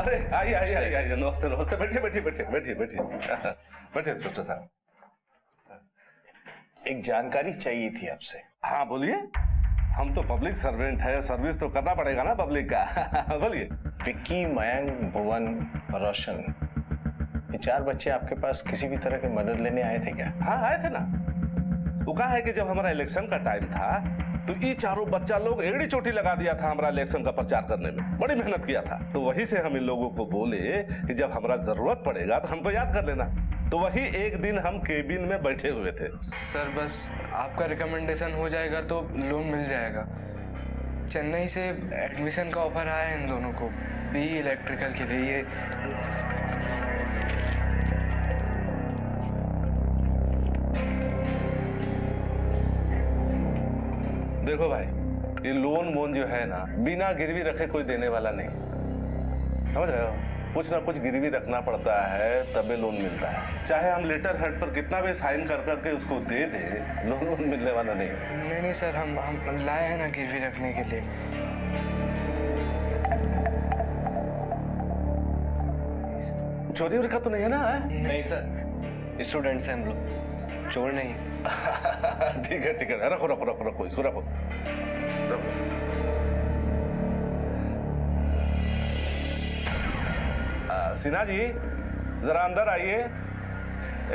अरे आइए आइए आइए आइए, नमस्ते नमस्ते, बैठिए बैठिए बैठिए बैठिए बैठिए बैठिए इंस्पेक्टर साहब। एक जानकारी चाहिए थी आपसे। हाँ बोलिए, हम तो पब्लिक सर्वेंट है, सर्विस तो करना पड़ेगा ना पब्लिक का। बोलिए। विक्की, मयंक, भुवन, रोशन, ये 4 बच्चे आपके पास किसी भी तरह की मदद लेने आए थे क्या? हाँ आए थे ना। वो कहा है कि जब हमारा इलेक्शन का टाइम था तो ये चारों बच्चा लोग एड़ी चोटी लगा दिया था हमारा इलेक्शन का प्रचार करने में, बड़ी मेहनत किया था। तो वहीं से हम इन लोगों को बोले कि जब हमारा जरूरत पड़ेगा तो हमको याद कर लेना। तो वही एक दिन हम केबिन में बैठे हुए थे। सर बस आपका रिकमेंडेशन हो जाएगा तो लोन मिल जाएगा। चेन्नई से एडमिशन का ऑफर आया है इन दोनों को, बीई इलेक्ट्रिकल के लिए। देखो भाई, ये लोन वोन जो है ना, बिना गिरवी रखे कोई देने वाला नहीं, समझ रहे हो? कुछ ना कुछ गिरवी रखना पड़ता है तभी लोन मिलता है। चाहे हम लेटर हेड पर कितना भी साइन कर करके उसको दे दे, लोन वोन मिलने वाला नहीं। नहीं नहीं सर, हम लाए हैं ना गिरवी रखने के लिए। चोरी वोरी का तो नहीं है ना? नहीं सर, स्टूडेंट्स हैं हम लोग, चोर नहीं। ठीक है ठीक है, रखो रखो रखो रखो इसको रखो, रखो। सिन्हा जी जरा अंदर आइए,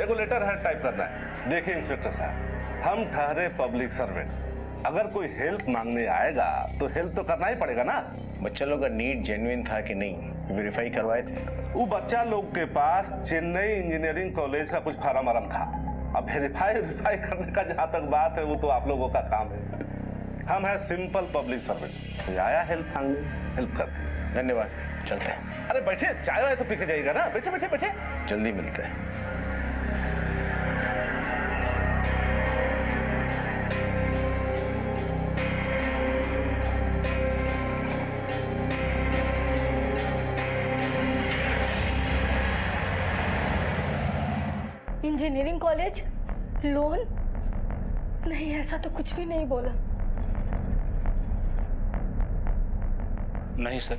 एक लेटर हेड टाइप करना है। देखिए इंस्पेक्टर साहब, हम ठहरे पब्लिक सर्वेंट, अगर कोई हेल्प मांगने आएगा तो हेल्प तो करना ही पड़ेगा ना। बच्चा लोग का नीड जेन्युइन था कि नहीं, वेरीफाई करवाए थे? वो बच्चा लोग के पास चेन्नई इंजीनियरिंग कॉलेज का कुछ फार्म वारम था। अब वेरीफाई करने का जहां तक बात है वो तो आप लोगों का काम है। हम है सिंपल पब्लिक सर्वेंट, आया हेल्प मांगने, हेल्प करते हैं। धन्यवाद, चलते हैं। अरे बैठे, चाय वाय तो पी के जाइएगा ना, बैठे बैठे बैठे। जल्दी मिलते हैं। Engineering college loan? नहीं, ऐसा तो कुछ भी नहीं बोला। नहीं सर,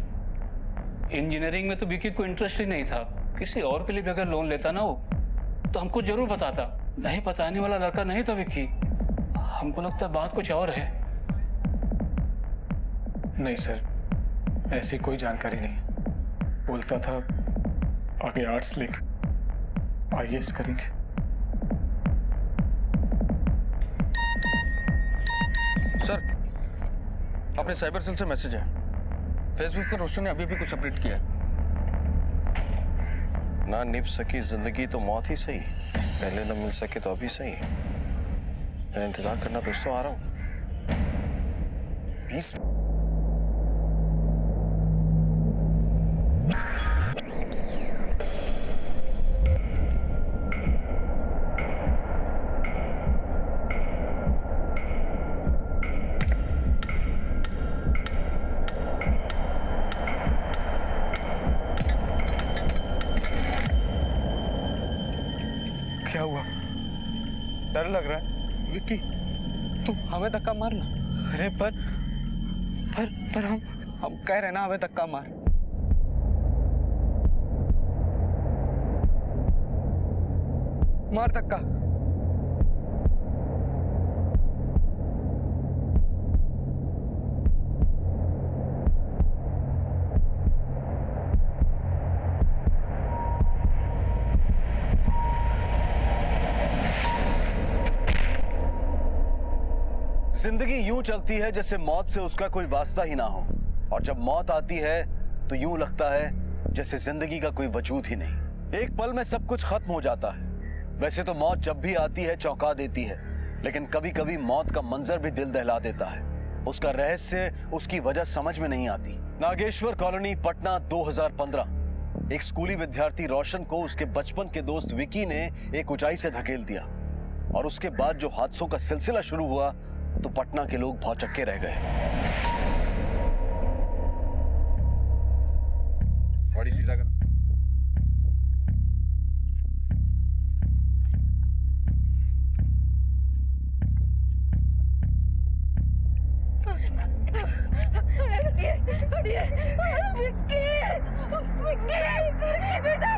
इंजीनियरिंग में तो विकी को इंटरेस्ट ही नहीं था। किसी और के लिए भी अगर लोन लेता ना वो तो हमको जरूर बताता। नहीं बताने वाला लड़का नहीं था विकी। हमको लगता है बात कुछ और है। नहीं सर, ऐसी कोई जानकारी नहीं। बोलता था आगे आर्ट्स लेकर IAS करेंगे। सर, अपने साइबर सेल से मैसेज है। फेसबुक पर रोशन ने अभी भी कुछ अपडेट किया है। ना निभ सकी जिंदगी तो मौत ही सही, पहले न मिल सके तो अभी सही। मेरा इंतजार करना दोस्तों, आ रहा हूं। 20 क्या हुआ? डर लग रहा है। विक्की, तू हमें धक्का मारना। अरे पर हम कह रहे ना हमें धक्का मार। मार धक्का। जिंदगी यूं चलती है जैसे मौत से उसका कोई वास्ता ही ना हो, और जब मौत आती है तो यूं लगता है जैसे जिंदगी का कोई वजूद ही नहीं। एक पल में सब कुछ खत्म हो जाता है। वैसे तो मौत जब भी आती है चौंका देती है, लेकिन कभी कभी मौत का मंजर भी दिल दहला देता है। उसका रहस्य, उसकी वजह समझ में नहीं आती। नागेश्वर कॉलोनी, पटना, 2015। एक स्कूली विद्यार्थी रोशन को उसके बचपन के दोस्त विकी ने एक ऊंचाई से धकेल दिया, और उसके बाद जो हादसों का सिलसिला शुरू हुआ तो पटना के लोग भौचक्के रह गए। बड़ी सीधा कर। विक्की! विक्की बेटा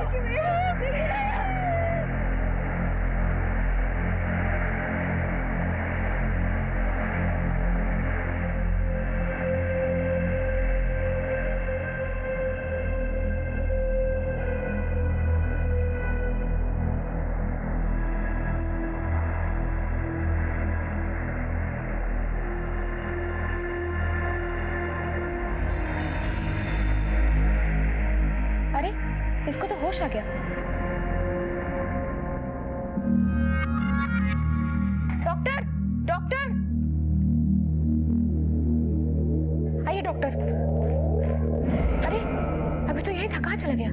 अरे इसको तो होश आ गया। डॉक्टर डॉक्टर आइए डॉक्टर। अरे अभी तो यही था, कहाँ चला गया?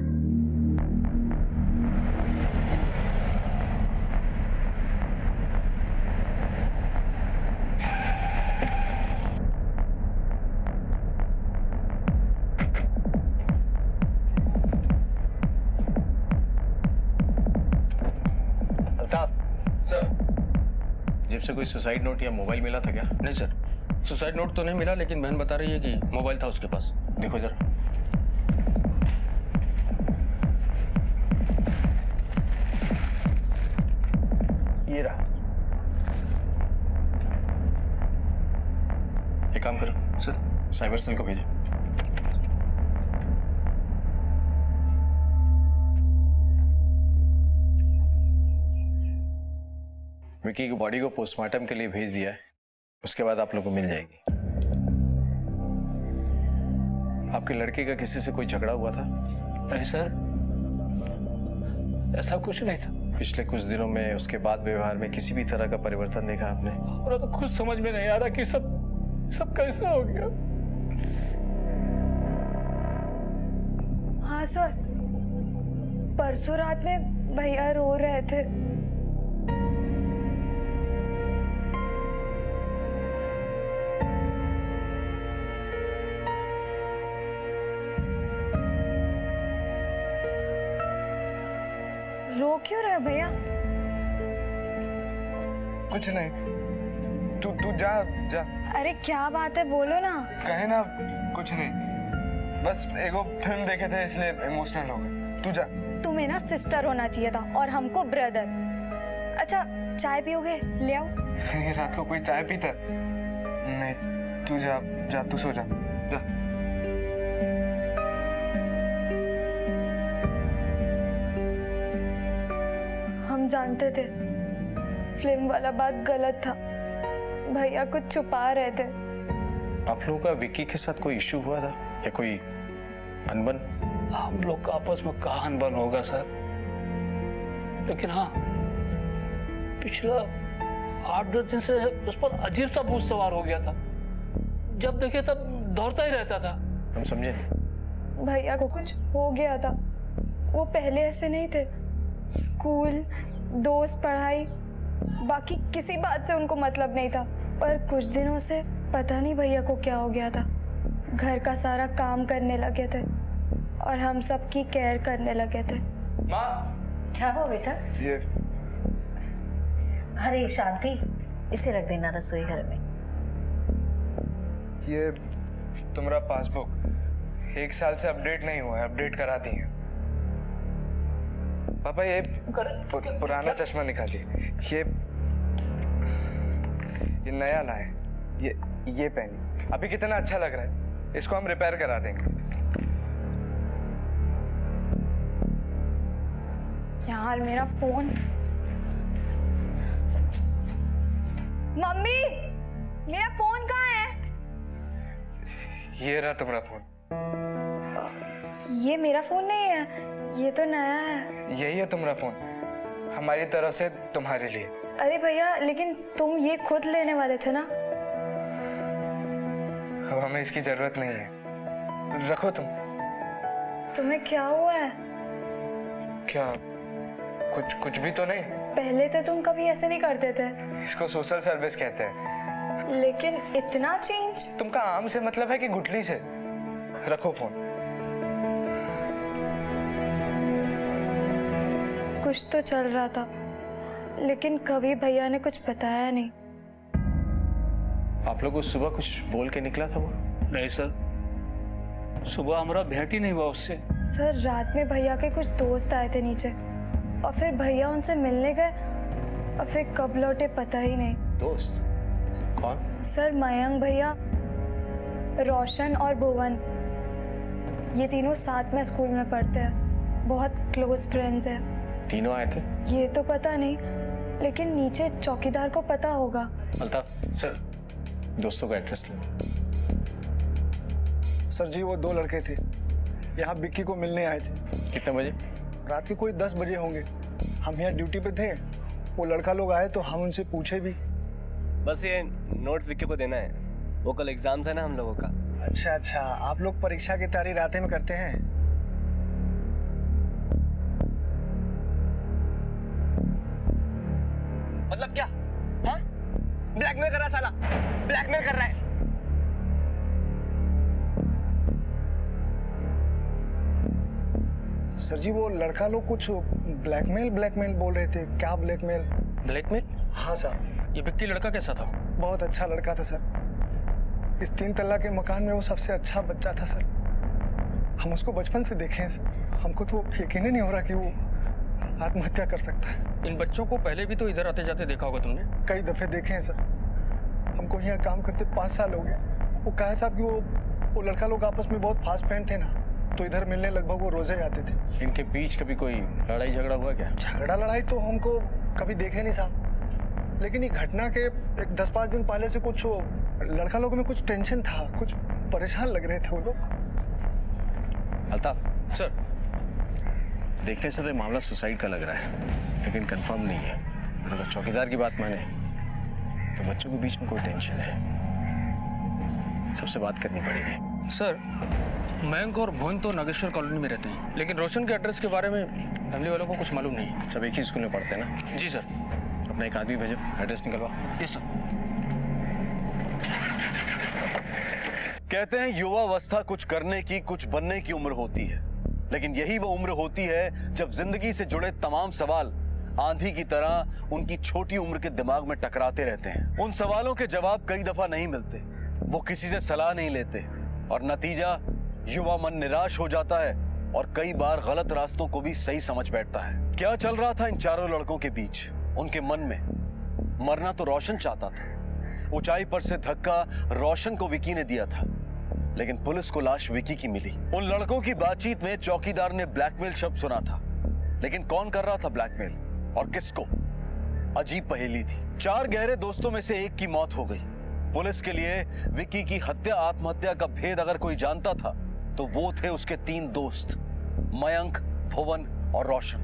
जेब से कोई सुसाइड नोट या मोबाइल मिला था क्या? नहीं सर, सुसाइड नोट तो नहीं मिला, लेकिन बहन बता रही है कि मोबाइल था उसके पास। देखो जरा। ये रहा। एक काम करो सर, साइबर सेल को भेजो। विकी की बॉडी को पोस्टमार्टम के लिए भेज दिया है, उसके बाद आप लोगों को मिल जाएगी। आपके लड़के का किसी से कोई झगड़ा हुआ था? नहीं सर, ऐसा कुछ नहीं था। पिछले कुछ दिनों में उसके बाद व्यवहार में किसी भी तरह का परिवर्तन देखा आपने? और तो खुद समझ में नहीं आ रहा कि सब कैसे हो गया। हाँ सर, परसों रात में भैया रो रहे थे। रो क्यों रहे भैया? कुछ नहीं, तू जा जा। अरे क्या बात है, बोलो ना। कहे ना, कुछ नहीं, बस एगो फिल्म देखे थे इसलिए इमोशनल हो गए। तू जा। तुम्हें ना सिस्टर होना चाहिए था और हमको ब्रदर। अच्छा चाय पियोगे? ले आओ। ये रात को कोई चाय पीता? नहीं, तू जा जा, तू सो जा जा। हम जानते थे फिल्म वाला बात गलत था, भैया कुछ छुपा रहे थे। आप लोगों का विक्की के साथ कोई इश्यू हुआ था या कोई अनबन? हम लोग का आपस में कहाँ अनबन होगा सर, लेकिन हाँ पिछला 8-10 दिन से उस पर अजीब सा भूत सवार हो गया था। जब देखे तब दौड़ता ही रहता था। हम समझे नहीं। भैया को कुछ हो गया था, वो पहले ऐसे नहीं थे। स्कूल, दोस्त, पढ़ाई, बाकी किसी बात से उनको मतलब नहीं था। पर कुछ दिनों से पता नहीं भैया को क्या हो गया था। घर का सारा काम करने लगे थे और हम सब की केयर करने लगे थे। माँ, क्या हो बेटा? ये अरे शांति, इसे रख देना रसोई घर में। ये तुम्हारा पासबुक 1 साल से अपडेट नहीं हुआ है, अपडेट करा दी है। पापा ये पुराना चश्मा निकालिए। ये नया लाए, ये पहनी। अभी कितना अच्छा लग रहा है, इसको हम रिपेयर करा देंगे। यार मेरा फोन। मम्मी, मेरा फोन कहाँ है? ये रहा तुम्हारा फोन। ये मेरा फोन नहीं है, ये तो नया है। यही है तुम्हारा फोन, हमारी तरफ से तुम्हारे लिए। अरे भैया, लेकिन तुम ये खुद लेने वाले थे ना। अब हमें इसकी जरूरत नहीं है, रखो तुम। तुम्हें क्या हुआ है? क्या? कुछ भी तो नहीं। पहले तो तुम कभी ऐसे नहीं करते थे। इसको सोशल सर्विस कहते हैं। लेकिन इतना चेंज। तुमका आम से मतलब है कि गुठली से? रखो फोन। कुछ तो चल रहा था, लेकिन कभी भैया ने कुछ बताया नहीं। आप लोग को सुबह कुछ बोल के निकला था वो? नहीं सर, सुबह हमारा भेंट ही नहीं हुआ उससे। सर रात में भैया के कुछ दोस्त आए थे नीचे और फिर भैया उनसे मिलने गए और फिर कब लौटे पता ही नहीं। दोस्त कौन? सर मयंक भैया, रोशन और भुवन, ये तीनों साथ में स्कूल में पढ़ते हैं, बहुत क्लोज फ्रेंड्स हैं। तीनों आए थे? ये तो पता नहीं, लेकिन नीचे चौकीदार को पता होगा। अल्ताफ सर। दोस्तों का एड्रेस ले। सर जी वो 2 लड़के थे, यहाँ विक्की को मिलने आए थे। कितने बजे? रात के कोई 10 बजे होंगे। हम यहाँ ड्यूटी पे थे, वो लड़का लोग आए तो हम उनसे पूछे भी। बस ये नोट्स विक्की को देना है, वो कल एग्जाम्स है ना हम लोगों का। अच्छा अच्छा, आप लोग परीक्षा की तैयारी रातें में करते हैं? मतलब क्या? हाँ? ब्लैकमेल कर रहा है साला, ब्लैकमेल कर रहा है। सर जी वो लड़का लोग कुछ ब्लैकमेल बोल रहे थे। क्या ब्लैकमेल? ब्लैकमेल? हाँ सर। ये विक्की लड़का कैसा था? बहुत अच्छा लड़का था सर। इस 3 तल्ला के मकान में वो सबसे अच्छा बच्चा था सर। हम उसको बचपन से देखे हैं सर। हमको तो यकीन ही नहीं हो रहा कि वो आत्महत्या कर सकता है। इन बच्चों को पहले भी तो इधर आते जाते देखा होगा तुमने? कई दफे देखे हैं सर। हमको यहाँ काम करते 5 साल हो गए। वो कहा साहब कि वो लड़का लोग आपस में बहुत फास्ट फ्रेंड थे ना, तो इधर मिलने लगभग वो रोजे आते थे। इनके बीच कभी कोई लड़ाई झगड़ा हुआ क्या? झगड़ा लड़ाई तो हमको कभी देखे नहीं साहब, लेकिन ये घटना के 10-5 दिन पहले से कुछ लड़का लोगों में कुछ टेंशन था, कुछ परेशान लग रहे थे वो लोग। अल्ताफ सर। देखने से तो मामला सुसाइड का लग रहा है, लेकिन कंफर्म नहीं है। और अगर चौकीदार की बात माने तो बच्चों के बीच में कोई टेंशन है। सबसे बात करनी पड़ेगी। सर मयंक और भुवन तो नागेश्वर कॉलोनी में रहते हैं, लेकिन रोशन के एड्रेस के बारे में फैमिली वालों को कुछ मालूम नहीं है। सब एक ही स्कूल में पढ़ते हैं ना? जी सर। अपना एक आदमी भेजो, एड्रेस निकलवा। Yes sir. कहते हैं युवावस्था कुछ करने की, कुछ बनने की उम्र होती है, लेकिन यही वो उम्र होती है जब जिंदगी से जुड़े तमाम सवाल आंधी की तरह उनकी छोटी उम्र के दिमाग में टकराते रहते हैं। उन सवालों के जवाब कई दफा नहीं मिलते, वो किसी से सलाह नहीं लेते और नतीजा युवा मन निराश हो जाता है और कई बार गलत रास्तों को भी सही समझ बैठता है। क्या चल रहा था इन चारों लड़कों के बीच? उनके मन में मरना तो रोशन चाहता था। ऊंचाई पर से धक्का रोशन को विकी ने दिया था, लेकिन पुलिस को लाश विकी की मिली। उन लड़कों की बातचीत में चौकीदार ने ब्लैकमेल शब्द सुना था, लेकिन कौन कर रहा था ब्लैकमेल और किसको? अजीब पहेली थी। 4 गहरे दोस्तों में से एक की मौत हो गई। पुलिस के लिए विकी की हत्या आत्महत्या का भेद अगर कोई जानता था तो वो थे उसके 3 दोस्त, मयंक, भुवन और रोशन।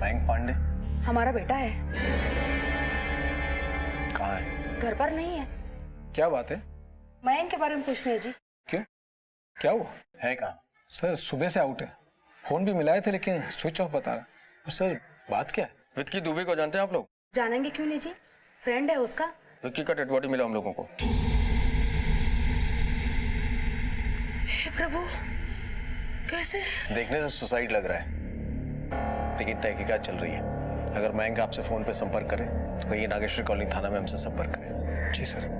मयंक पांडे हमारा बेटा है, कहाँ है? घर पर नहीं है। क्या बात है? मयंक के बारे में पूछ रहे हैं जी। क्यों, क्या हुआ? है कहाँ? सर सुबह से आउट है, फोन भी मिलाए थे लेकिन स्विच ऑफ बता रहा। और सर बात क्या है? विक्की दुबे को जानते हैं आप लोग? जानेंगे क्यों नहीं जी, फ्रेंड है उसका। विक्की का डेड बॉडी मिला हम लोगों को। हे प्रभु, कैसे? देखने से सुसाइड लग रहा है, लेकिन तहकीकात चल रही है। अगर मयंक आपसे फोन पे संपर्क करे तो कहिए नागेश्वर कॉलोनी थाना में हमसे संपर्क करें। जी सर।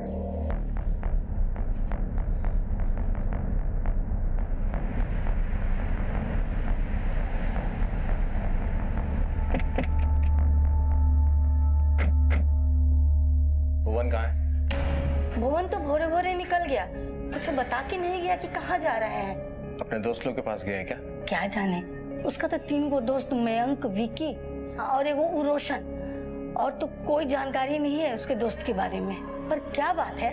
भुवन कहाँ है? भुवन तो भोरे भोरे निकल गया, कुछ बता के नहीं गया कि कहाँ जा रहा है। अपने दोस्त लोग के पास गए हैं क्या? क्या जाने, उसका तो 3 गो दोस्त, मयंक, विकी और एक वो रोशन, और तो कोई जानकारी नहीं है उसके दोस्त के बारे में। पर क्या बात है?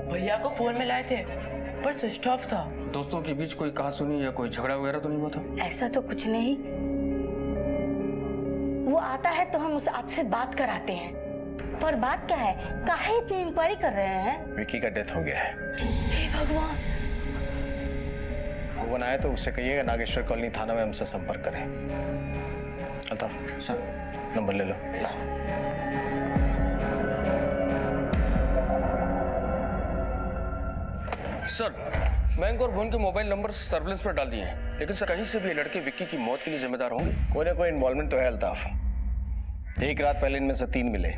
भैया को फोन मिलाए थे पर स्विच ऑफ था। दोस्तों के बीच कोई कहा सुनी या कोई झगड़ा वगैरह तो नहीं हुआ था? ऐसा तो कुछ नहीं, वो आता है तो हम उसे आपसे बात कराते हैं। पर बात क्या है, काहे इतनी इंक्वायरी कर रहे हैं? विकी का डेथ हो गया है। हे भगवान। भुवन आए तो उससे कहिएगा नागेश्वर कॉलोनी थाना में हमसे संपर्क करें। अल्ताफ सर नंबर ले लो। सर मयंक और भुवन के मोबाइल नंबर सर्विलेंस पर डाल दिए हैं, लेकिन सर कहीं से भी ये लड़के विक्की की मौत के लिए जिम्मेदार होंगे। कोई ना कोई इन्वॉल्वमेंट तो है अल्ताफ। एक रात पहले इनमें से 3 मिले,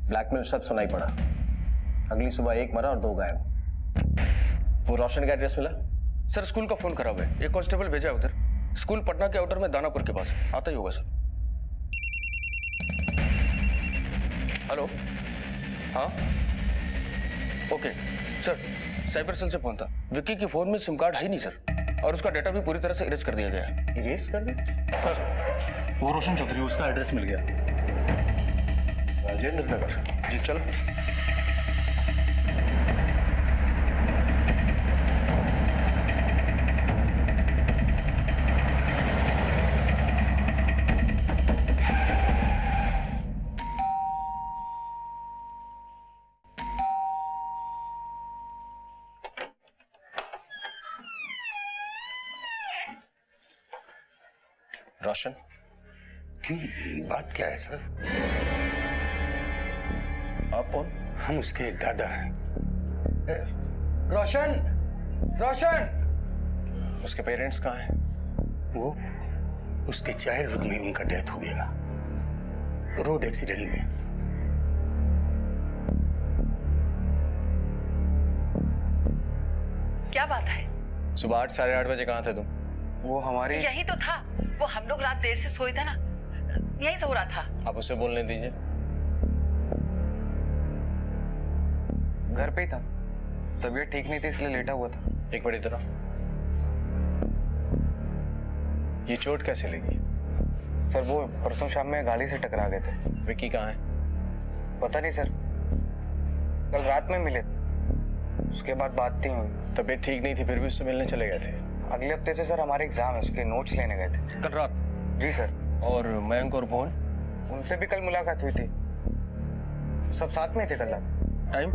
ब्लैकमेल शब्द सुनाई पड़ा। अगली सुबह 1 मरा और 2 गायब। वो रोशन का एड्रेस मिला? सर स्कूल का फोन खराब है, एक कांस्टेबल भेजा है उधर। स्कूल पटना के आउटर में दानापुर के पास, आता ही होगा सर। हेलो, हाँ ओके सर, साइबर सेल से फोन था। विक्की के फोन में सिम कार्ड है ही नहीं सर, और उसका डेटा भी पूरी तरह से इरेज कर दिया गया है। इरेज कर दिया? सर वो रोशन चौधरी, उसका एड्रेस मिल गया। राजेंद्र नगर। जी चलो। रोशन, क्यों, बात क्या है सर? आप कौन? हम उसके दादा हैं। रोशन, रोशन। उसके पेरेंट्स कहाँ हैं? वो उसके चाइल्डहुड में उनका डेथ हो गया, रोड एक्सीडेंट में। क्या बात है? सुबह 8 साढ़े 8 बजे कहाँ थे तुम? वो हमारे यही तो था। वो हम लोग रात देर से सोए थे ना, यही सो रहा था। आप उसे बोलने दीजिए। घर पे ही था, तबीयत ठीक नहीं थी इसलिए लेटा हुआ था। एक बड़ी तरह, ये चोट कैसे लगी? सर वो परसों शाम में गाड़ी से टकरा गए थे। विक्की कहाँ है? पता नहीं सर, कल रात में मिले, उसके बाद बात नहीं हुई। तबीयत ठीक नहीं थी फिर भी उससे मिलने चले गए थे? अगले हफ्ते से सर हमारे एग्जाम है, उसके नोट्स लेने गए थे। कल रात? जी सर। और मयंक और भुवन? उनसे भी कल मुलाकात हुई थी, सब साथ में थे कल रात। टाइम?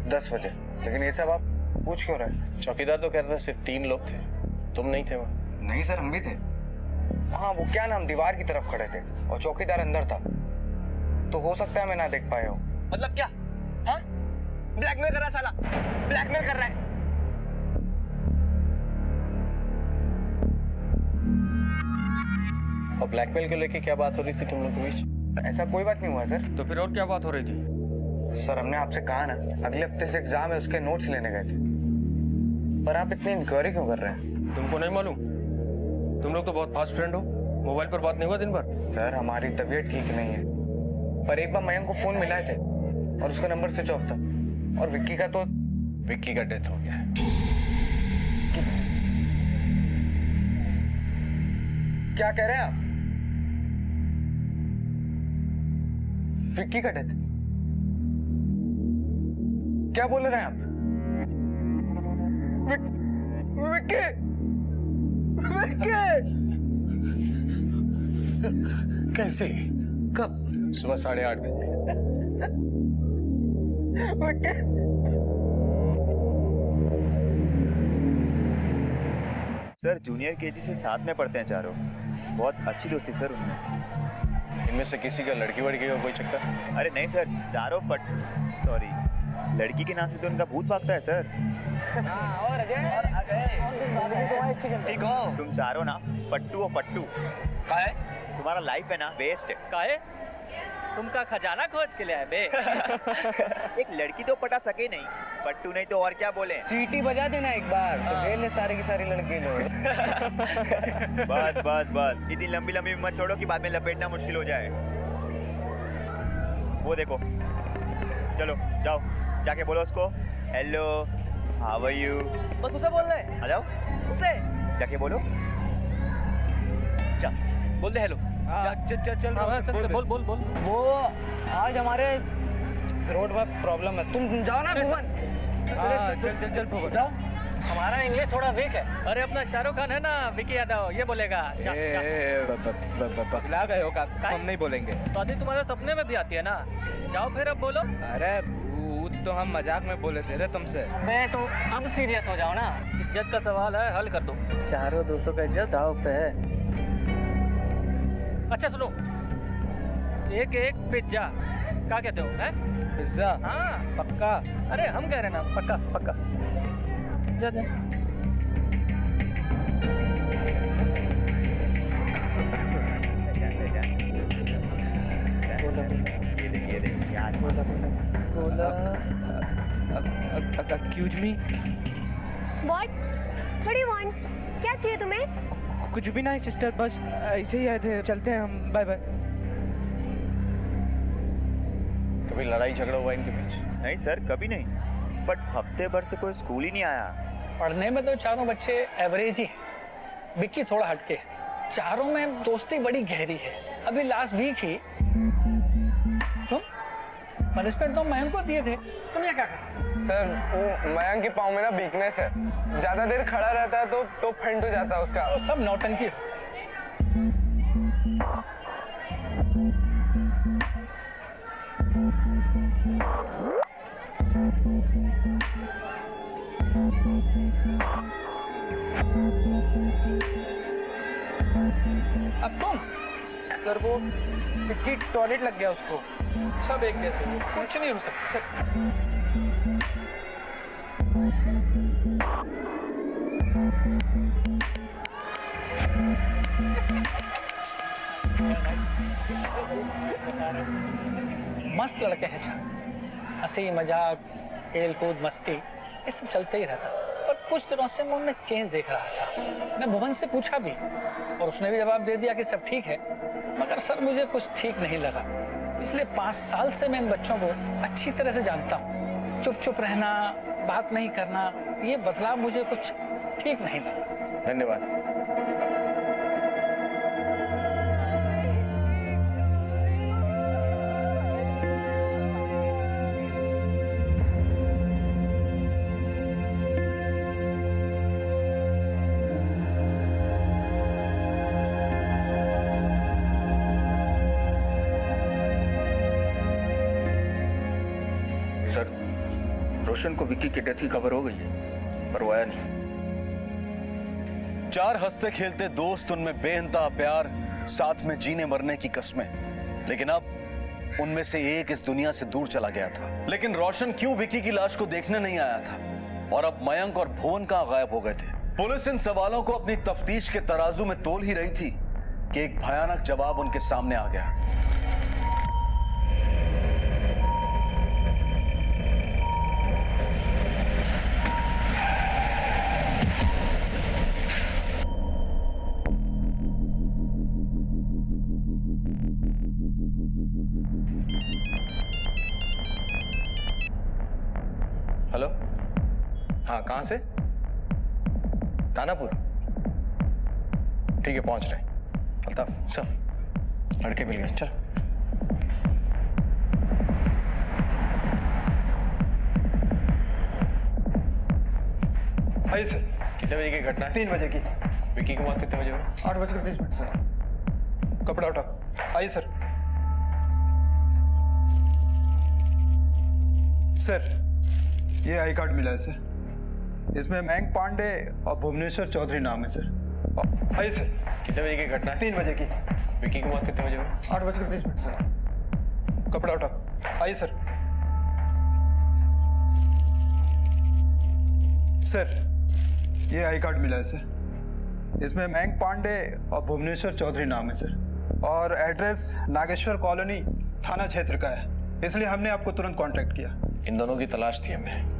10 बजे। लेकिन ये सब आप पूछ क्यों रहे? चौकीदार तो कह रहा था सिर्फ 3 लोग थे, तुम नहीं थे वहाँ? नहीं सर, हम भी थे। हाँ वो क्या नाम, दीवार की तरफ खड़े थे और चौकीदार अंदर था, तो हो सकता है मैं ना देख पाया हूँ। मतलब क्या? हाँ, ब्लैकमेल कर रहा है साला, ब्लैकमेल कर रहा है। और ब्लैकमेल को लेके क्या बात हो रही थी तुम लोग के बीच? ऐसा कोई बात नहीं हुआ सर। तो फिर और क्या बात हो रही थी? सर हमने आपसे कहा ना, अगले हफ्ते से एग्जाम है, उसके नोट्स लेने गए थे। पर आप इतनी इंक्वायरी क्यों कर रहे हैं? तुमको नहीं मालूम? तुम लोग तो बहुत फास्ट फ्रेंड हो, मोबाइल पर बात नहीं हुआ दिन भर? सर हमारी तबीयत ठीक नहीं है, पर एक बार मयंक को फोन मिलाए थे और उसका नंबर स्विच ऑफ था। और विक्की का तो विक्की का डेथ हो गया है। क्या कह रहे हैं आप? विक्की का डेथ? क्या बोल रहे हैं आप? विक्की, विक्की कैसे, कब? सुबह 8:30 बजे। विक्की सर जूनियर केजी से साथ में पढ़ते हैं चारों, बहुत अच्छी दोस्ती सर उनमें। इनमें से किसी का लड़की वड़की का कोई चक्कर? अरे नहीं सर, चारों सॉरी, लड़की के नाम से तो उनका भूत भागता है सर। और ठीक हो तुम चारों ना, पट्टू हो पट्टू। का है? तुम्हारा लाइफ है ना वेस्ट। काहे? तुमका खजाना खोज के ले आए बे। एक लड़की तो पटा सके नहीं, पट्टू नहीं तो और क्या बोले। चीटी बजा देना एक बार तो खेल ले सारे की सारी लड़के लोग। बस बस बस, इतनी लंबी लंबी मत छोड़ो कि बाद में लपेटना मुश्किल हो जाए। वो देखो, चलो जाओ जाके बोलो उसको, हेलो हाउ आर यू। बस उसे बोल रहे, आ जाओ उसे जाके बोलो, चल बोल दे हेलो। चल बोल बोल बोल। वो आज हमारे रोड में प्रॉब्लम है, तुम जाओ ना भुवन। चल भुवन जाओ। हमारा इंग्लिश थोड़ा वीक है। अरे अपना शाहरुख खान है ना, विकी यादव, ये बोलेगा। ला गए हो का, हम नहीं बोलेंगे। तो आदि तुम्हारे सपने में भी आती है ना, जाओ फिर अब बोलो। अरे तो हम मजाक में बोले थे रे तुमसे। मैं तो अब सीरियस हो जाओ ना, इज्जत का सवाल है, हल कर दो। चारों दोस्तों का इज्जत दाव पे है। अच्छा सुनो, एक पिज्जा क्या कहते हो? है पिज्जा? हाँ पक्का? अरे हम कह रहे ना, पक्का पक्का। Excuse me. What? What do you want? क्या चाहिए तुम्हें? कुछ भी नहीं सिस्टर, बस ऐसे ही आए थे, चलते हैं हम, बाय बाय। कभी लड़ाई झगड़ा हुआ इनके बीच? नहीं सर, कभी नहीं, बट हफ्ते भर से कोई स्कूल ही नहीं आया। पढ़ने में तो चारों बच्चे एवरेज ही हैं, विक्की थोड़ा हटके। चारों में दोस्ती बड़ी गहरी है। अभी लास्ट वीक ही तुम पनिशमेंट तो मयंक को दिए थे, तुमने क्या कहा? सर वो मयंक के पाँव में ना वीकनेस है, ज्यादा देर खड़ा रहता है तो फेंट हो जाता है उसका। तो सब नौटंकी। अब तुम सर वो विक्की टॉयलेट लग गया उसको। सब एक जैसे हो, कुछ नहीं हो सकता। मस्त लड़के हैं चार, हंसी मजाक खेल कूद मस्ती ये सब चलते ही रहता। पर कुछ दिनों से मैं उनमें चेंज देख रहा था। मैं भुवन से पूछा भी और उसने भी जवाब दे दिया कि सब ठीक है, मगर सर मुझे कुछ ठीक नहीं लगा। इसलिए 5 साल से मैं इन बच्चों को अच्छी तरह से जानता हूँ। चुप चुप रहना, बात नहीं करना, ये बदलाव मुझे कुछ ठीक नहीं लगा। धन्यवाद। सर, रोशन को विक्की की डेथ की खबर हो गई है, पर वो आया नहीं। 4 हंसते खेलते दोस्त, उनमें बेइंतहा प्यार, साथ में जीने मरने की कस्में, लेकिन अब उनमें से एक इस दुनिया से दूर चला गया था। लेकिन रोशन क्यों विक्की की लाश को देखने नहीं आया था? और अब मयंक और भुवन कहां गायब हो गए थे? पुलिस इन सवालों को अपनी तफ्तीश के तराजू में तोल ही रही थी कि एक भयानक जवाब उनके सामने आ गया। हेलो, हाँ कहाँ से? दानापुर। ठीक है, पहुंच रहे। अल्ताफ सर, लड़के मिल गए, चल। आइए सर। कितने बजे की घटना है? 3 बजे की। विक्की की मौत कितने बजे हुई? 8:30 सर। कपड़ा उठा। आइए सर। सर ये आई कार्ड मिला है सर, इसमें मयंक पांडे और भुवनेश्वर चौधरी नाम है सर। आइए सर। कितने बजे की घटना है? 3 बजे की। विक्की की मौत कितने बजे हुई? 8:30 सर। कपड़ा उठा। आइए सर। सर ये आई कार्ड मिला है सर, इसमें मयंक पांडे और भुवनेश्वर चौधरी नाम है सर, और एड्रेस नागेश्वर कॉलोनी थाना क्षेत्र का है, इसलिए हमने आपको तुरंत कांटेक्ट किया। इन दोनों की तलाश थी हमें।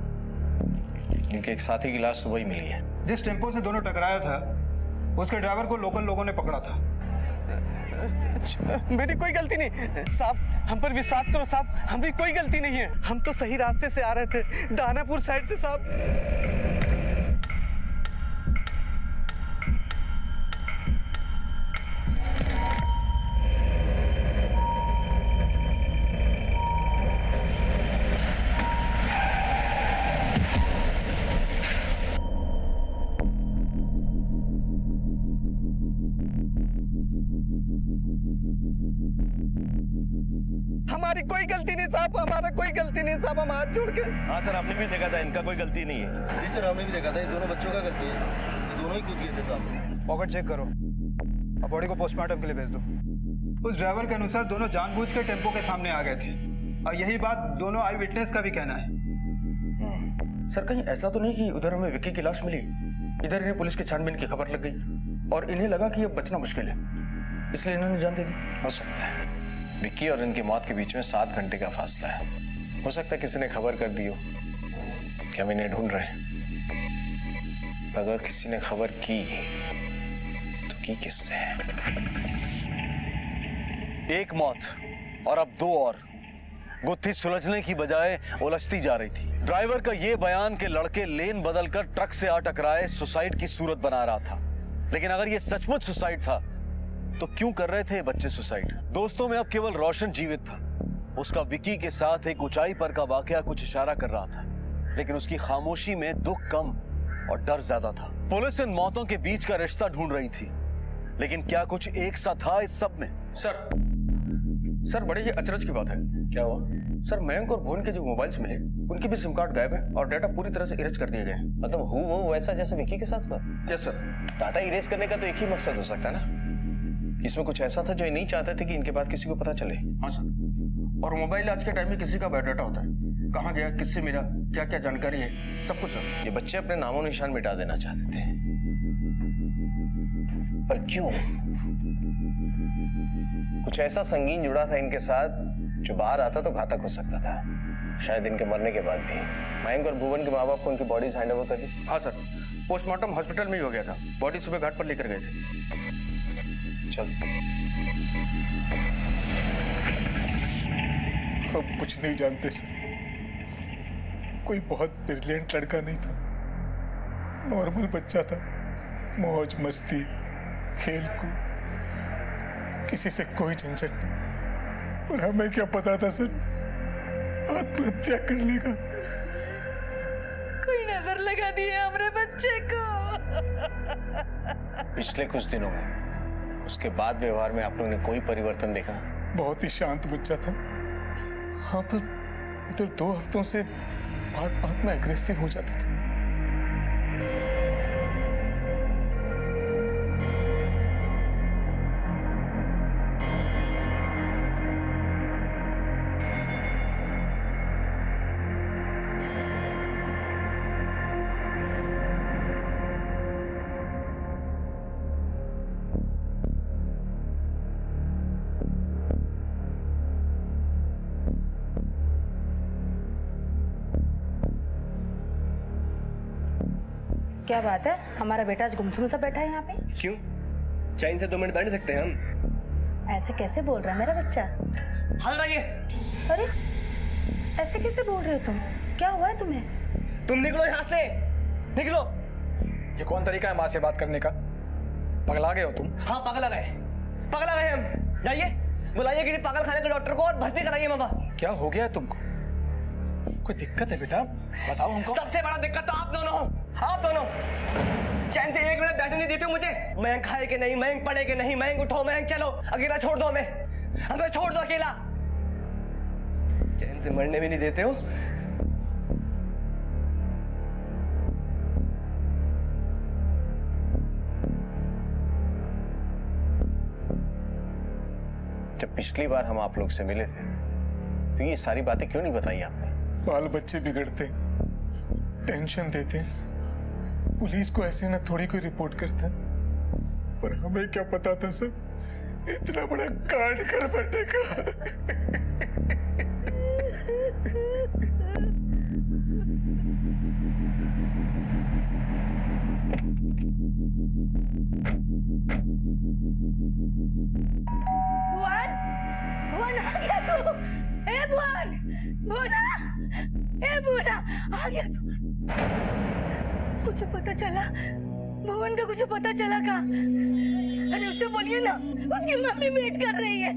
इनके एक साथी की लाश सुबह ही मिली है। जिस टेम्पो से दोनों टकराया था उसके ड्राइवर को लोकल लोगों ने पकड़ा था। मेरी कोई गलती नहीं साहब, हम पर विश्वास करो साहब, हमारी कोई गलती नहीं है। हम तो सही रास्ते से आ रहे थे, दानापुर साइड से साहब। हमारी कोई गलती नहीं साहब, हमारा कोई गलती नहीं साहब, हम हाथ जोड़ के। हाँ सर, हमने भी देखा था, इनका कोई गलती नहीं है। जी सर, हमने भी देखा था, ये दोनों बच्चों का गलती है, ये दोनों ही कूद गए थे साहब। पॉकेट चेक करो और बॉडी को पोस्टमार्टम के लिए भेज दो। उस ड्राइवर के अनुसार दोनों जानबूझ के टेम्पो के सामने आ गए थे, और यही बात दोनों आई विटनेस का भी कहना है। सर कहीं ऐसा तो नहीं कि उधर हमें विक्की की लाश मिली, इधर इन्हें पुलिस की छानबीन की खबर लग गई और इन्हें लगा कि अब बचना मुश्किल है, इसलिए इन्होंने जान दे दी? हो सकता है। विक्की और इनकी मौत के बीच में 7 घंटे का फासला है। हो सकता है किसी ने खबर कर दी हो कि हम इन्हें ढूंढ रहे हैं। अगर किसी ने खबर की तो की किससे? एक मौत और अब दो और। गुत्थी सुलझने की बजाय उलझती जा रही थी। ड्राइवर का यह बयान कि लड़के लेन बदलकर ट्रक से आ टकराए सुसाइड की सूरत बना रहा था, लेकिन अगर यह सचमुच सुसाइड था तो क्यों कर रहे थे ये बच्चे सुसाइड? दोस्तों में अब केवल रोशन जीवित था। उसका विकी के साथ एक ऊंचाई पर का वाकया कुछ इशारा कर रहा था, लेकिन उसकी खामोशी में दुख कम और डर ज्यादा था। पुलिस इन मौतों के बीच का रिश्ता ढूंढ रही थी, लेकिन क्या कुछ एक सा था इस सब में? सर बड़े ही अचरज की बात है। क्या हुआ? सर मयंक और भुवन के जो मोबाइल्स मिले उनकी भी सिम कार्ड गायब है और डाटा पूरी तरह से इरेज कर दिए गए हैं। मतलब वो वैसा जैसे विकी के साथ हुआ? Yes sir. डाटा इरेज करने का तो एक ही मकसद हो सकता है ना, इसमें कुछ ऐसा था जो ये नहीं चाहते थे कि इनके बाद किसी को पता चले। हाँ सर, और मोबाइल आज के टाइम में किसी का बायोडाटा होता है, कहाँ गया, किससे मिला, क्या क्या जानकारी है, सब कुछ सर। ये बच्चे अपने नामो निशान मिटा देना चाहते थे, पर क्यों? कुछ ऐसा संगीन जुड़ा था इनके साथ जो बाहर आता तो घातक हो सकता था, शायद इनके मरने के बाद भी। मयंक और भुवन के माँ बाप को उनकी बॉडीज हैंड ओवर कर दी? हाँ सर, पोस्टमार्टम हॉस्पिटल में ही हो गया था, बॉडी सुबह घाट पर लेकर गए थे। चल। हम कुछ नहीं जानते सर। कोई बहुत ब्रिलियंट लड़का नहीं था, नॉर्मल बच्चा था। मौज मस्ती, खेल कूद, किसी से कोई झंझट नहीं। और हमें क्या पता था सर आत्महत्या कर लेगा। कोई नजर लगा दी है हमारे बच्चे को। पिछले कुछ दिनों में उसके बाद व्यवहार में आप लोगों ने कोई परिवर्तन देखा? बहुत ही शांत बच्चा था। हाँ, पर इधर 2 हफ्तों से बात में एग्रेसिव हो जाता था। क्या बात है, हमारा बेटा आज गुमसुम सा बैठा है यहाँ पे? क्यों? चैन से 2 मिनट बैठ नहीं सकते हैं हम? ऐसे कैसे बोल रहा है मेरा बच्चा? हल रही है। अरे ऐसे कैसे बोल रहे हो तुम? क्या हुआ है तुम्हें? तुम निकलो यहाँ से, निकलो। ये कौन तरीका है माँ से बात करने का? पगला गए हो तुम? हाँ पगला गए हम। जाइए बुलाइए किसी पागल खाने के डॉक्टर को और भर्ती कराइए मामा। क्या हो गया है तुमको? कोई दिक्कत है बेटा? बताओ हमको। सबसे बड़ा दिक्कत तो आप दोनों चैन से 1 मिनट बैठने नहीं देते हो मुझे। मयंक खाए कि नहीं, मयंक पढ़े कि नहीं, मयंक उठो, मयंक चलो, अकेला छोड़ दो हमें छोड़ दो अकेला। चैन से मरने भी नहीं देते हो। जब पिछली बार हम आप लोग से मिले थे तो ये सारी बातें क्यों नहीं बताई आपने? बाल बच्चे बिगड़ते, टेंशन देते, पुलिस को ऐसे ना थोड़ी कोई रिपोर्ट करता। पर हमें क्या पता था सर इतना बड़ा कांड कर बैठेगा। भुवन आ गया तू? ए भुवन आ गया तू? कुछ पता चला? भुवन का कुछ पता चला का? अरे उससे बोलिए ना, उसकी मम्मी वेट कर रही है।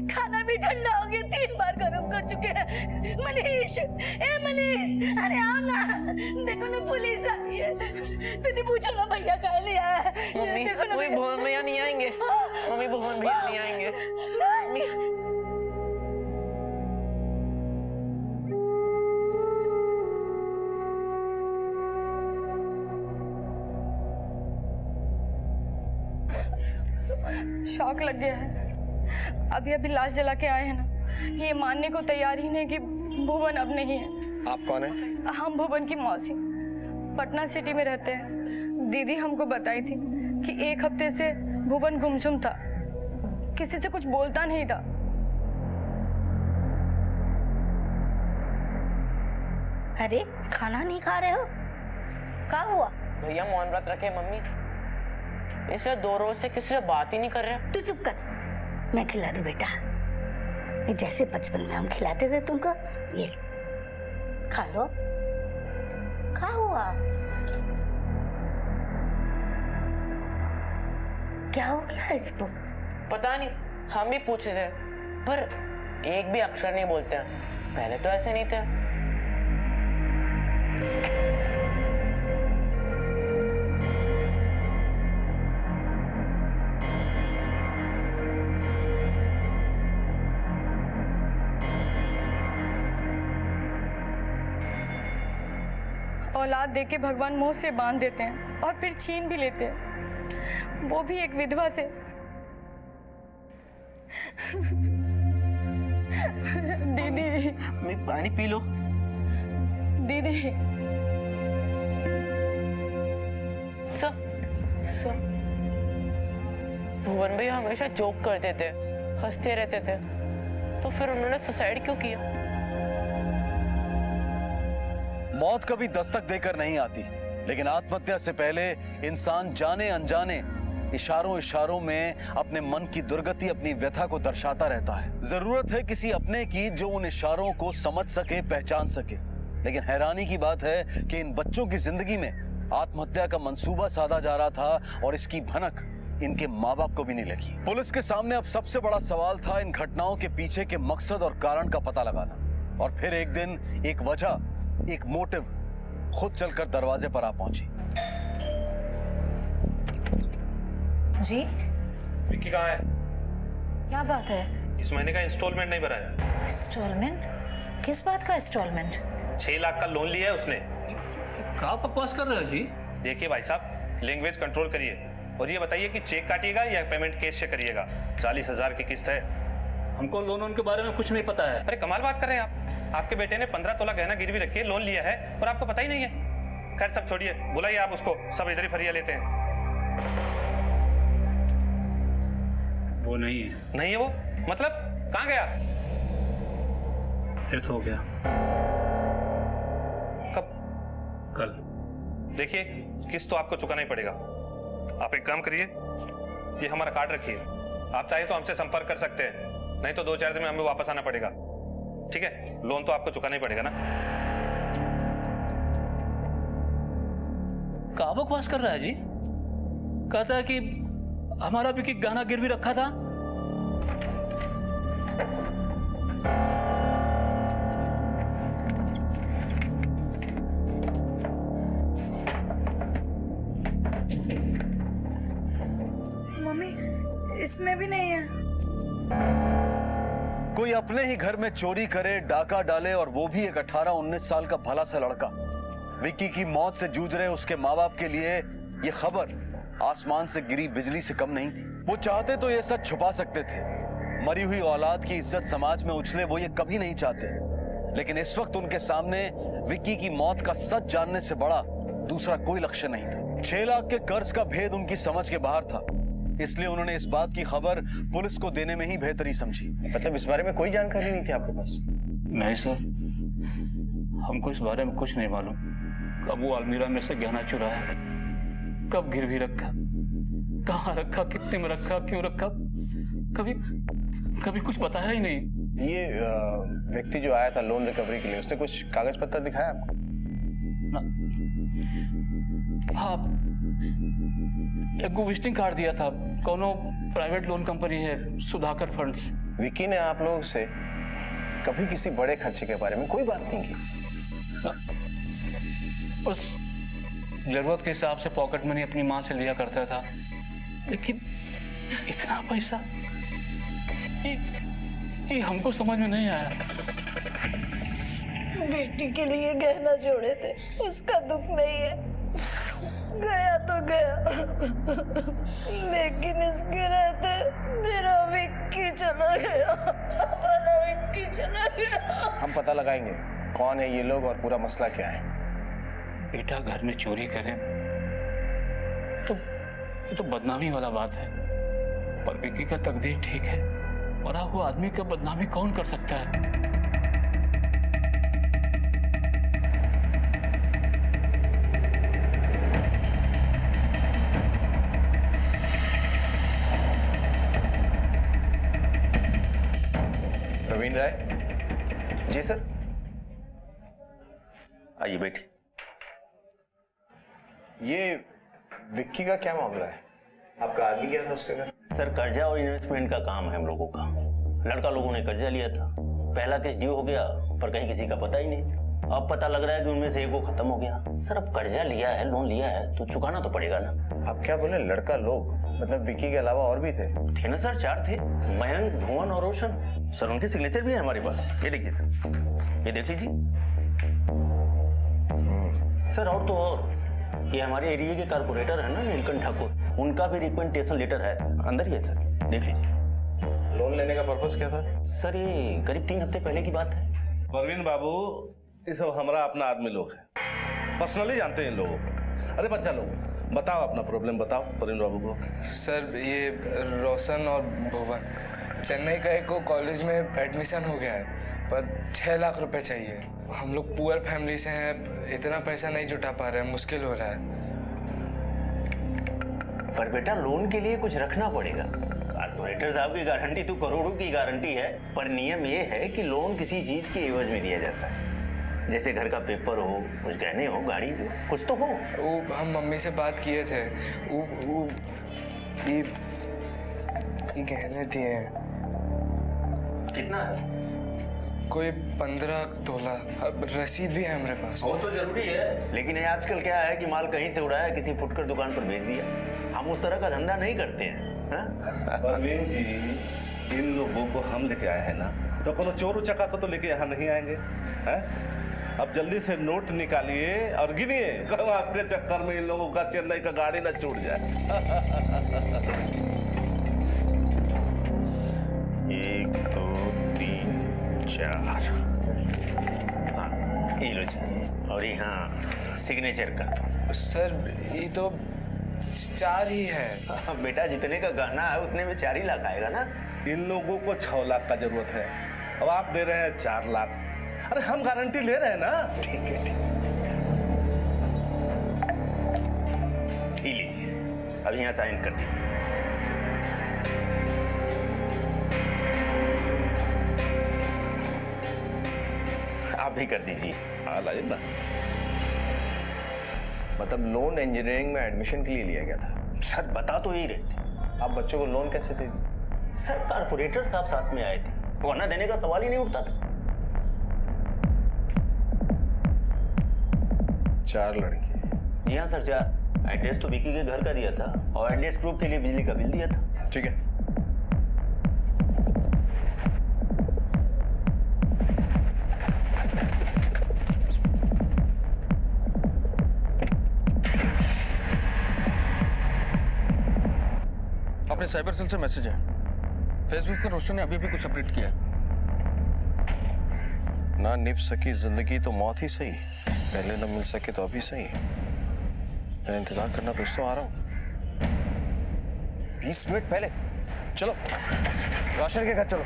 खाना भी ठंडा हो गया, 3 बार गर्म कर चुके हैं। मनीष, अरे आओ ना, देखो ना पुलिस आई है। तूने पूछो ना भैया कहाँ ले आया है? देखो ना भुवन भैया नहीं आएंगे। मम्मी भुवन भैया नहीं आएंगे। शॉक लग गया है। अभी लाश जला के आए हैं ना, ये मानने को तैयार ही नहीं कि भुवन अब नहीं है। आप कौन है? हम भुवन की मौसी, पटना सिटी में रहते हैं। दीदी हमको बताई थी कि 1 हफ्ते से भुवन गुमसुम था, किसी से कुछ बोलता नहीं था। अरे खाना नहीं खा रहे हो? क्या हुआ? भैया मौन व्रत रखे मम्मी, इसलिए 2 रोज से किसी से बात ही नहीं कर रहे। तू चुप कर, मैं खिला दूं बेटा। ये जैसे बचपन में हम खिलाते थे तुमको, ये खा लो। क्या हुआ? क्या हो गया इसको? पता नहीं, हम भी पूछ रहे थे पर एक भी अक्षर नहीं बोलते हैं। पहले तो ऐसे नहीं थे। औलाद देके भगवान मुंह से बांध देते हैं और फिर छीन भी लेते हैं, वो भी एक विधवा से। दीदी, मैं पानी पी लो। दीदी, सब भुवन भैया हमेशा जोक करते थे, हंसते रहते थे, तो फिर उन्होंने सुसाइड क्यों किया? मौत कभी दस्तक देकर नहीं आती, लेकिन आत्महत्या से पहले इंसान जाने अनजाने इशारों इशारों में अपने मन की दुर्गति, अपनी व्यथा को दर्शाता रहता है। जरूरत है किसी अपने की जो उन इशारों को समझ सके, पहचान सके। लेकिन हैरानी की बात है कि इन बच्चों की जिंदगी में आत्महत्या का मंसूबा साधा जा रहा था और इसकी भनक इनके माँ बाप को भी नहीं लगी। पुलिस के सामने अब सबसे बड़ा सवाल था इन घटनाओं के पीछे के मकसद और कारण का पता लगाना। और फिर एक दिन एक वजह, एक मोटिव खुद चलकर दरवाजे पर आ पहुंची। जी, विक्की कहाँ है? क्या बात है? इस महीने का इंस्टॉलमेंट नहीं भरा है। इंस्टॉलमेंट? किस बात का इंस्टॉलमेंट? 6 लाख का लोन लिया है उसने। क्या बकवास कर रहे हो जी? देखिए भाई साहब, लैंग्वेज कंट्रोल करिए और ये बताइए कि चेक काटिएगा या पेमेंट कैश से करिएगा। 40,000 की किस्त है। हमको लोन के बारे में कुछ नहीं पता है। अरे कमाल बात कर रहे हैं आप। आपके बेटे ने 15 तोला गहना गिरवी रख के लोन लिया है और आपको पता ही नहीं है। खैर सब छोड़िए, बुलाइए आप उसको, सब इधर ही फरिया लेते हैं। वो नहीं है। नहीं है वो? मतलब कहाँ गया? डेथ हो गया। कब? कल। देखिए, किस्त तो आपको चुकाना ही पड़ेगा। आप एक काम करिए, ये हमारा कार्ड रखिए। आप चाहे तो हमसे संपर्क कर सकते हैं, नहीं तो 2-4 दिन में हमें वापस आना पड़ेगा। ठीक है? लोन तो आपको चुकाना ही पड़ेगा ना। क्या बकवास कर रहा है जी? कहता है कि हमारा भी कि गहना गिरवी रखा था। मम्मी, इसमें भी नहीं है। कोई अपने ही घर में चोरी करे, डाका डाले, और वो भी एक 18-19 साल का भला सा लड़का। विक्की की मौत से जूझ रहे उसके माँ बाप के लिए ये खबर आसमान से गिरी बिजली से कम नहीं थी। वो चाहते तो ये सच छुपा सकते थे। मरी हुई औलाद की इज्जत समाज में उछले वो ये कभी नहीं चाहते। लेकिन इस वक्त उनके सामने विक्की की मौत का सच जानने से बड़ा दूसरा कोई लक्ष्य नहीं था। 6 लाख के कर्ज का भेद उनकी समझ के बाहर था, इसलिए उन्होंने इस बात की खबर पुलिस को देने में ही बेहतरी समझी। मतलब इस बारे में कोई जानकारी नहीं थी आपके पास? नहीं सर, हमको इस बारे में कुछ नहीं मालूम। कब वो अलमीरा में से गहना चुराया, कब गिरवी रखा, कहाँ रखा, कितने में रखा, क्यों रखा, कभी कुछ बताया ही नहीं। ये व्यक्ति जो आया था लोन रिकवरी के लिए, उसने कुछ कागज पत्तर दिखाया आपको? हाँ, एक विजिटिंग कार्ड दिया था। कोनो प्राइवेट लोन कंपनी है, सुधाकर फंड्स। विकी ने आप लोगों से कभी किसी बड़े खर्चे के बारे में कोई बात नहीं की? उस जरूरत के हिसाब से पॉकेट मनी अपनी माँ से लिया करता था, लेकिन इतना पैसा ये हमको समझ में नहीं आया। बेटी के लिए गहना जोड़े थे, उसका दुख नहीं है। गया तो गया, लेकिन इसके रहते मेरा विक्की चला गया, हमारा विक्की चला गया। हम पता लगाएंगे कौन है ये लोग और पूरा मसला क्या है। बेटा घर में चोरी करे तो ये तो बदनामी वाला बात है, पर विक्की का तकदीर ठीक है। और वो आदमी का बदनामी कौन कर सकता है? प्रवीण राय। जी सर। आइए बैठिए। ये विक्की का क्या मामला है? आपका आदमी गया था उसके घर? सर कर्जा और इन्वेस्टमेंट का काम है हम लोगों का। लड़का लोगों ने कर्जा लिया था, पहला किस्त ड्यू हो गया पर कहीं किसी का पता ही नहीं। अब पता लग रहा है कि उनमें से एक वो खत्म हो गया। सर अब कर्जा लिया है, लोन लिया है तो चुकाना तो पड़ेगा ना। आप क्या बोले? लड़का लोग मतलब विक्की के अलावा और भी थे? थे ना सर, 4 थे, मयंक, भुवन और रोशन। सर उनके सिग्नेचर भी है हमारे पास, ये देखिए सर, ये देख लीजिए। सर और तो और ये हमारे एरिया के कारपोरेटर है ना नीलकंठ ठाकुर, उनका भी रिकमेंडेशन लेटर है, अंदर ही है सर, देख लीजिए। लोन लेने का पर्पस क्या था? सर ये करीब 3 हफ्ते पहले की बात है। परवीन बाबू, ये सब हमारा अपना आदमी लोग है, पर्सनली जानते हैं इन लोगों को। अरे बच्चा लोग बताओ अपना प्रॉब्लम बताओ परवीन बाबू को। सर ये रोशन और भुवन, चेन्नई का एक को कॉलेज में एडमिशन हो गया है पर 6 लाख रुपए चाहिए। हम लोग पुअर फैमिली से हैं, इतना पैसा नहीं जुटा पा रहे हैं, मुश्किल हो रहा है। पर बेटा लोन के लिए कुछ रखना पड़ेगा। कारपोरेटर साहब की गारंटी तो करोड़ों की गारंटी है, पर नियम ये है कि लोन किसी चीज के एवज में दिया जाता है, जैसे घर का पेपर हो, कुछ गहने हो, गाड़ी हो, कुछ तो हो। वो हम मम्मी से बात किए थे, ये गहने दिए हैं। कितना है? कोई 15 तोला, अब रसीद भी है हमारे पास। वो तो जरूरी है, लेकिन ये आजकल क्या है कि माल कहीं से उड़ाया, किसी फुटकर दुकान पर भेज दिया। हम उस तरह का धंधा नहीं करते हैं। परवीन जी, इन लोगों को हम लेके आए हैं ना, तो कोनो चोर उचक्का को तो लेके यहाँ नहीं आएंगे हैं? अब जल्दी से नोट निकालिए और गिनिए, कब आपके चक्कर में इन लोगों का चेन्नई का गाड़ी ना छूट जाए। 1 2 3 4, हाँ ये लो जी, और यहाँ सिग्नेचर कर दो। सर ये तो 4 ही है। बेटा जितने का गहना है उतने में 4 ही लाख आएगा ना। इन लोगों को 6 लाख का जरूरत है, अब आप दे रहे हैं 4 लाख। अरे हम गारंटी ले रहे हैं ना। ठीक है, ठीक। ये लीजिए, अब यहाँ साइन कर दीजिए। आप भी कर दीजिए। हाँ लाइए ना। मतलब लोन इंजीनियरिंग में एडमिशन के लिए लिया गया था? सर बता तो यही रहे थे। आप बच्चों को लोन कैसे दे दिए? सर कारपोरेटर साहब साथ में आए थे, वरना देने का सवाल ही नहीं उठता था। 4 लड़के? जी हाँ सर 4। एड्रेस तो विकी के घर का दिया था और एड्रेस प्रूफ के लिए बिजली का बिल दिया था। ठीक है। अपने साइबर सेल से मैसेज है, फेसबुक पर रोशन ने अभी भी कुछ अपडेट किया है। ना निभ सकी जिंदगी तो मौत ही सही, पहले न मिल सके तो अभी सही। मैं इंतजार करना दोस्तों, आ रहा हूँ 20 मिनट पहले। चलो रोशन के घर चलो।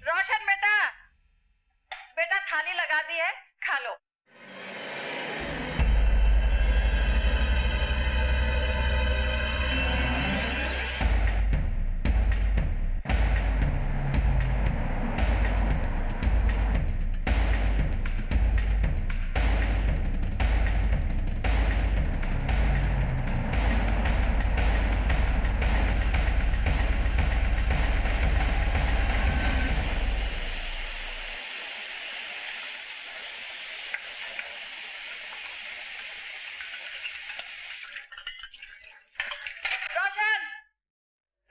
रोशन बेटा, बेटा थाली लगा दी है, खा लो।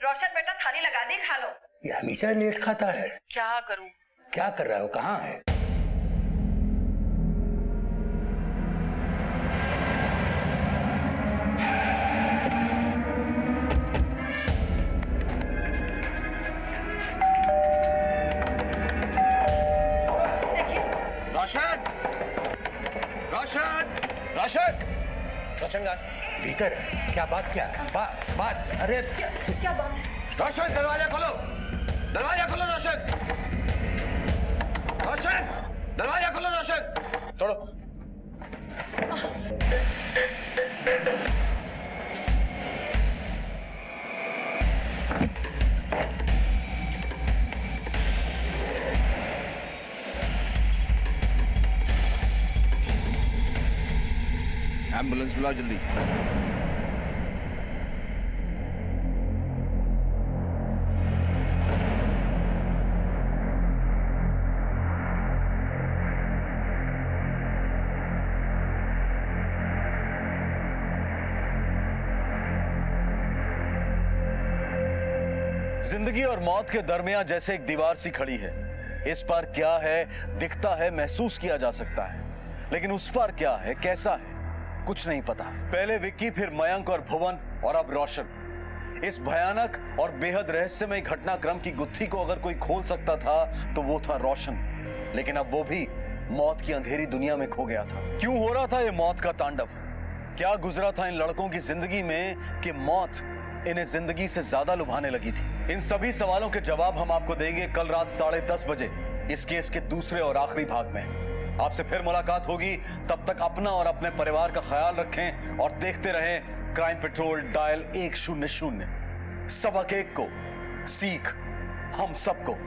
रोशन बेटा थाली लगा दी, खा लो। ये हमेशा लेट खाता है। क्या करूं? क्या कर रहा है वो? कहाँ है? रोशन, रोशन, रोशन, रोशन का भीतर है। क्या बात? क्या बात? अरे क्या बात है? रोशन दरवाजा खोलो, दरवाजा खोलो रोशन। रोशन दरवाजा खोलो रोशन। तोड़ो। एम्बुलेंस बुलाओ जल्दी। जिंदगी और मौत के दरमियान जैसे एक दीवार सी खड़ी है। इस पार क्या है दिखता है, महसूस किया जा सकता है, लेकिन उस पार क्या है, कैसा है, कुछ नहीं पता। पहले विक्की, फिर मयंक और भुवन और अब रोशन। इस भयानक और बेहद रहस्यमय घटनाक्रम की गुत्थी को अगर कोई खोल सकता था तो वो था रोशन, लेकिन अब वो भी मौत की अंधेरी दुनिया में खो गया था। क्यों हो रहा था ये मौत का तांडव? क्या गुजरा था इन लड़कों की जिंदगी में कि मौत इन्हें जिंदगी से ज्यादा लुभाने लगी थी? इन सभी सवालों के जवाब हम आपको देंगे कल रात 10:30 बजे इस केस के दूसरे और आखिरी भाग में। आपसे फिर मुलाकात होगी, तब तक अपना और अपने परिवार का ख्याल रखें और देखते रहें क्राइम पेट्रोल डायल 100। सबक एक को, सीख हम सबको।